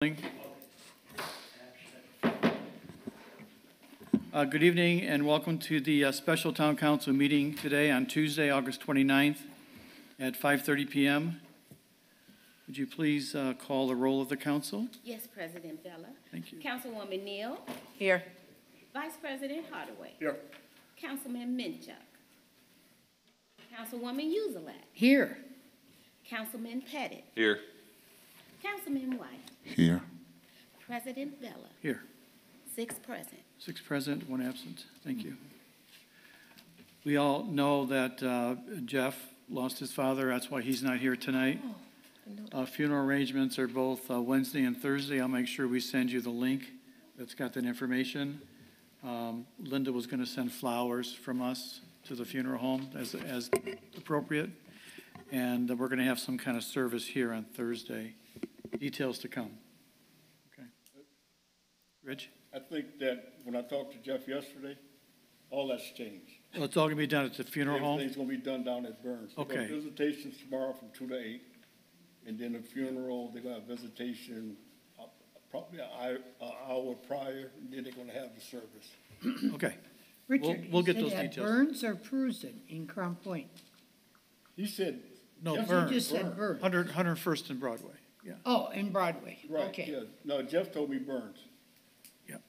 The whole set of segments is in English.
Good evening and welcome to the special town council meeting today on Tuesday, August 29th at 5:30 p.m. Would you please call the roll of the council? Yes, President Bella. Thank you. Councilwoman Neal. Here. Vice President Hardaway. Here. Councilman Minchuk. Councilwoman Uzelak. Here. Councilman Pettit. Here. Councilman White. Here. President Bella. Here. 6 present. 6 present, 1 absent. Thank you. We all know that Jeff lost his father. That's why he's not here tonight. Funeral arrangements are both Wednesday and Thursday. I'll make sure we send you the link that's got that information. Linda was going to send flowers from us to the funeral home as appropriate. And we're going to have some kind of service here on Thursday. Details to come. Okay. Rich? I think that when I talked to Jeff yesterday, all that's changed. Well, it's all going to be done at the funeral home? Everything's going to be done down at Burns. They've got Okay. visitations tomorrow from 2 to 8, and then the funeral, they're going to have visitation probably an hour prior, and then they're going to have the service. Okay. Richard, We'll get you those said at details. Burns or Prusen in Crown Point? He said. No, Jeff Burns. You just said Burns. 101st and Broadway. Yeah. Oh, in Broadway. Right, Okay. yeah. No, Jeff told me Burns.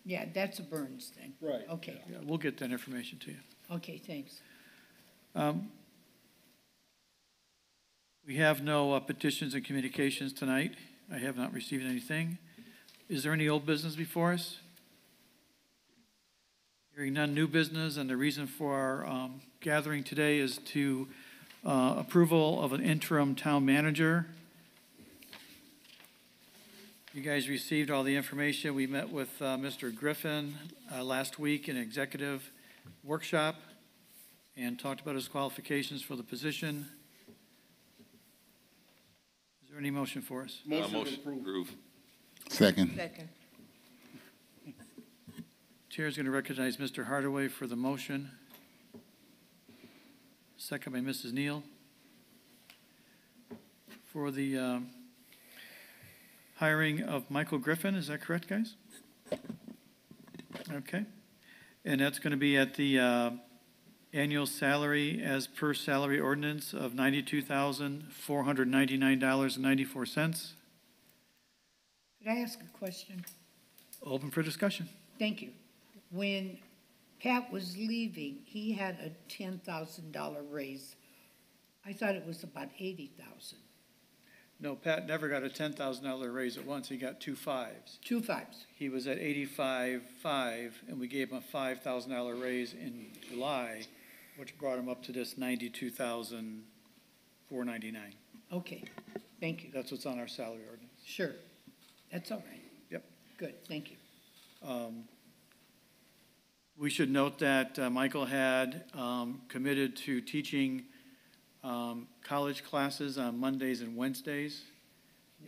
Yeah, that's a Burns thing. Right. Okay. Yeah, we'll get that information to you. Okay, thanks. We have no petitions and communications tonight. I have not received anything. Is there any old business before us? Hearing none, new business, and the reason for our gathering today is to approval of an interim town manager. You guys received all the information. We met with Mr. Griffin last week in an executive workshop and talked about his qualifications for the position. Is there any motion for us? Motion to approve. Second. Second. Chair is going to recognize Mr. Hardaway for the motion. Second by Mrs. Neal. For the hiring of Michael Griffin, is that correct, guys? Okay. And that's going to be at the annual salary as per salary ordinance of $92,499.94. Could I ask a question? Open for discussion. Thank you. When Pat was leaving, he had a $10,000 raise. I thought it was about $80,000. No, Pat never got a $10,000 raise at once. He got 2 5s. 2 5s. He was at 85.5, and we gave him a $5,000 raise in July, which brought him up to this $92,499. Okay, thank you. That's what's on our salary ordinance. Sure. That's all right. Yep. Good, thank you. We should note that Michael had committed to teaching college classes on Mondays and Wednesdays,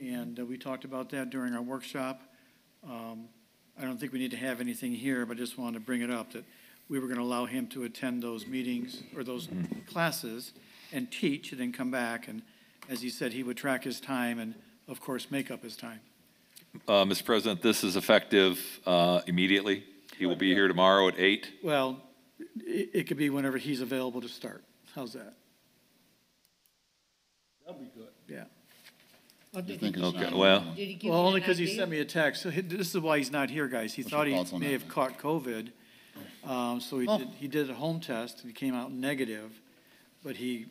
and we talked about that during our workshop. I don't think we need to have anything here, but I just wanted to bring it up that we were going to allow him to attend those meetings or those classes and teach and then come back, and as he said, he would track his time and, of course, make up his time. Mr. President, this is effective immediately. He will be here tomorrow at 8. Well, it could be whenever he's available to start. How's that? That'll be good. Yeah. Oh, did think he- it's Okay, not- well, Did he give Well, you only an because he idea? sent me a text. So this is why he's not here, guys. He What's thought your he thoughts on may that, have man? caught COVID. So he did a home test and he came out negative, but he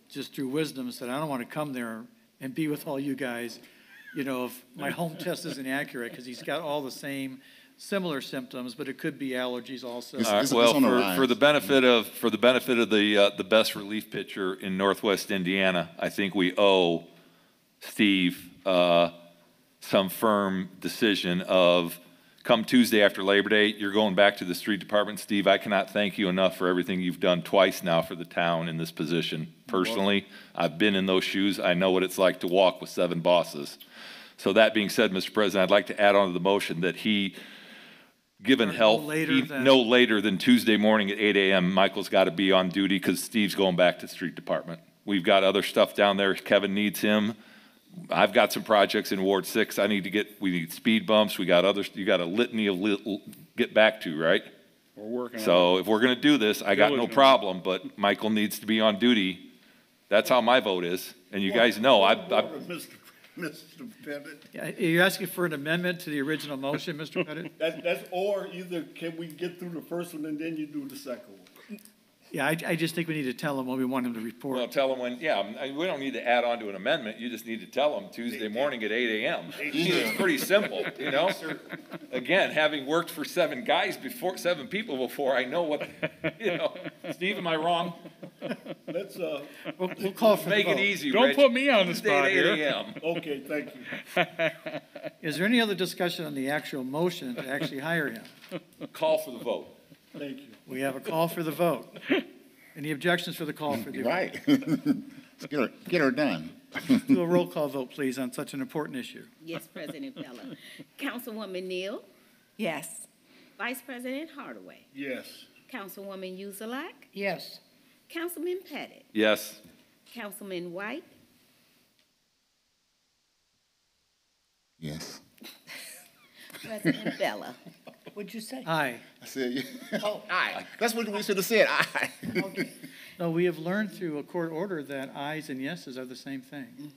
just through wisdom said, I don't want to come there and be with all you guys, you know, if my home test isn't accurate, because he's got all the same similar symptoms, but it could be allergies also. It's- all right, it's well, on the for rise. the benefit of the best relief pitcher in Northwest Indiana, I think we owe Steve some firm decision of come Tuesday after Labor Day, you're going back to the street department. Steve, I cannot thank you enough for everything you've done twice now for the town in this position. Personally, I've been in those shoes. I know what it's like to walk with 7 bosses. So that being said, Mr. President, I'd like to add on to the motion that he, given Or no health, later than- no later than Tuesday morning at 8 a.m., Michael's got to be on duty because Steve's going back to the street department. We've got other stuff down there. Kevin needs him. I've got some projects in Ward 6 we need speed bumps, we got others, you got a litany of get back to, right? We're working on it. So if we're gonna do this, I got no Diligently. problem, but Michael needs to be on duty. That's how my vote is, and you guys know, Mr. Pettit, Yeah, you're asking for an amendment to the original motion, Mr. Pettit? that's, or either can we get through the first one and then you do the second one? Yeah, I just think we need to tell him what we want him to well, report. tell them when, we don't need to add on to an amendment, you just need to tell them Tuesday morning at 8 AM. It's pretty simple, you know? Again, having worked for seven people before, I know what, Steve, am I wrong? Let's, We'll call for the Make it vote. easy, Don't Rich. put me on the Tuesday spot at here. 8 AM. okay, thank you. Is there any other discussion on the actual motion to actually hire him? Call for the vote. Thank you. We have a call for the vote. Any objections for the call for the vote? Right. Let's get her done. Do a roll call vote, please, on such an important issue. Yes, President Bella. Councilwoman Neal, Yes. Vice President Hardaway, Yes. Councilwoman Uzelak, Yes. Councilman Pettit, Yes. Councilman White, Yes. President Bella. What'd you say? Aye. I said, aye. That's what we should have said, aye. No, we have learned through a court order that ayes and yeses are the same thing.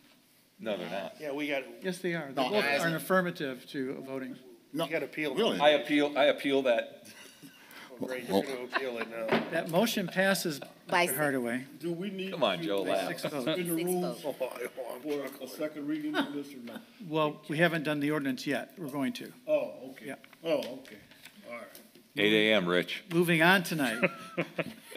No, they're not. Yeah, we got, Yes, they are. They No, both ayes are an and- affirmative to voting. No, we got to appeal. really? I appeal that. Great, you're going to appeal it now. That motion passes, Vice- Mr. Hardaway. Do we need? Come on, to Joe, laugh. Six votes. Suspend the Six rules votes. for a second reading on this or not? Well, we haven't done the ordinance yet. We're going to. Oh, okay. Yeah. Oh, okay. All right. 8 AM, Rich. Moving on tonight.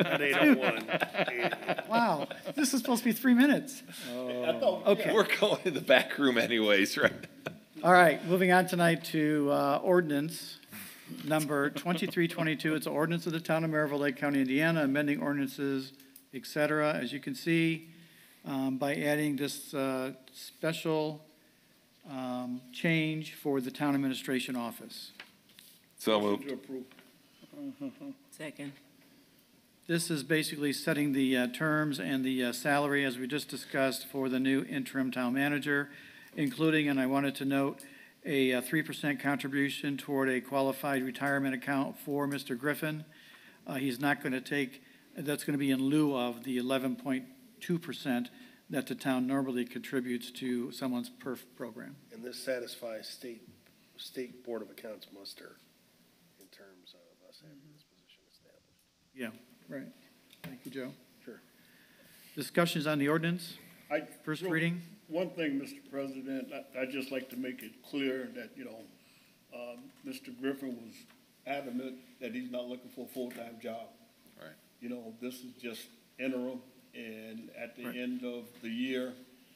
At 8:01. Wow, this is supposed to be 3 minutes. I thought, Okay. We're going in the back room anyways, right? All right, moving on tonight to ordinance number 2322. It's an ordinance of the town of Merrillville, Lake County, Indiana, amending ordinances, et cetera. As you can see, by adding this special change for the town administration office. So moved. to approve. Second. This is basically setting the terms and the salary, as we just discussed, for the new interim town manager, including, and I wanted to note, a 3% contribution toward a qualified retirement account for Mr. Griffin. He's not going to take, that's going to be in lieu of the 11.2% that the town normally contributes to someone's PERF program. And this satisfies state Board of Accounts muster in terms of us having this position established. Yeah, right. Thank you, Joe. Sure. Discussions on the ordinance, first Well, reading? One thing, Mr. President, I'd just like to make it clear that, Mr. Griffin was adamant that he's not looking for a full-time job. Right. This is just interim, and at the Right. end of the year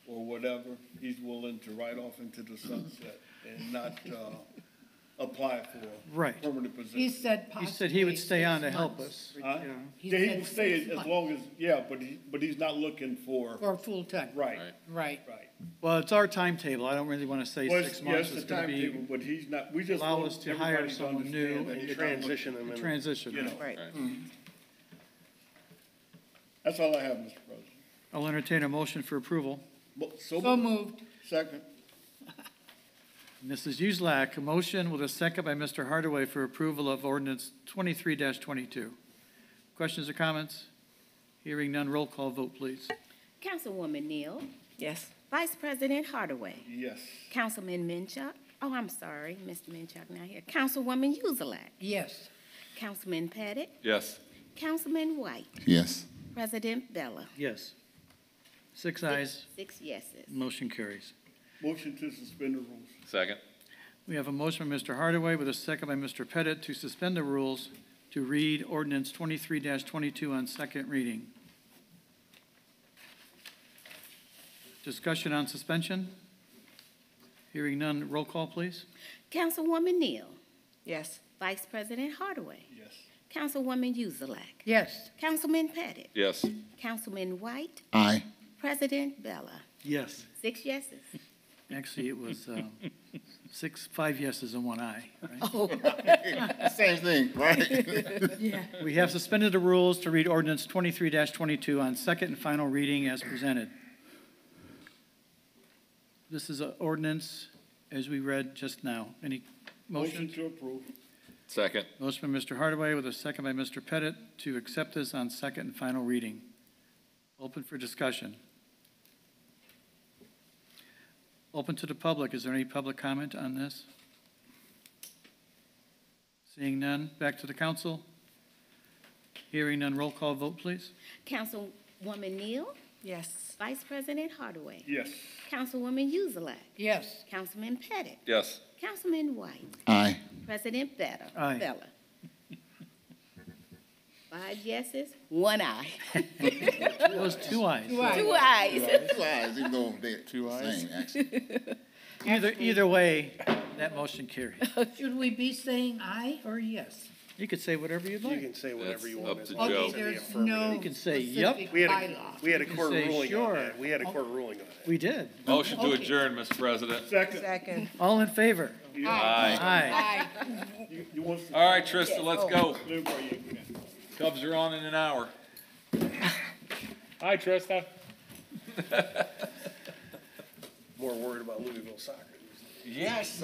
or whatever, he's willing to ride off into the sunset and not, apply for a Right. permanent He position. said He possibly said he would stay 6 on to help months. us. Huh? Yeah. He Yeah, he said will stay 6 as months. long as, but he's not looking for, For full-time. right, Right. right. Well, it's our timetable. I don't really want to say Well, 6 yes, months. the It's going to timetable, be, but he's not, we just allow want us to hire everybody to someone new understand that and he's get not Transition them a in. transition. You know. Right. That's all I have, Mr. President. I'll entertain a motion for approval. So moved. Second. Mrs. Uselak, a motion with a second by Mr. Hardaway for approval of ordinance 23-22. Questions or comments? Hearing none, roll call vote, please. Councilwoman Neal, Yes. Vice President Hardaway, Yes. Councilman Minchuk, oh, I'm sorry, Mr. Minchuk not here, Councilwoman Uzelak, Yes. Councilman Pettit, Yes. Councilman White, Yes. President Bella. Yes. 6 ayes, 6 yeses. motion carries. Motion to suspend the rules. Second. We have a motion by Mr. Hardaway with a second by Mr. Pettit to suspend the rules to read ordinance 23-22 on second reading. Discussion on suspension? Hearing none, roll call, please. Councilwoman Neal, Yes. Vice President Hardaway, Yes. Councilwoman Uzelak, Yes. Councilman Pettit, Yes. Councilman White, Aye. President Bella. Yes. 6 yeses. Actually, it was 5 yeses and 1 aye, right? Oh, Same thing, right? We have suspended the rules to read ordinance 23-22 on second and final reading as presented. This is an ordinance as we read just now. Any Motion motion? to approve. Second. Motion by Mr. Hardaway with a second by Mr. Pettit to accept this on second and final reading. Open for discussion. Open to the public. Is there any public comment on this? Seeing none, back to the council. Hearing none, roll call vote, please. Councilwoman Neal, Yes. Vice President Hardaway, Yes. Councilwoman Uzelak, Yes. Councilman Pettit, Yes. Councilman White, Aye. President Better. Aye. Bella. 5 yeses, 1 aye. It was 2 ayes. 2 ayes. Two ayes, even though they're Two the ayes? same, actually. Either way, that motion carries. Should we be saying aye or yes? You could say whatever you'd You like. can say whatever you That's want. up as to long as Joe. Okay, it's in the there's affirmative. no You can say, yep. specific We had a, bylaw. we had a You can court say, ruling on sure. that. We had a court ruling on that. We did. Motion to Okay. adjourn, Mr. President. Second. Second. All in favor? Aye. Aye. You want to? All right, Trista, let's go. Live where you can. Cubs are on in an hour. Hi, Trista. More worried about Louisville soccer. Yes.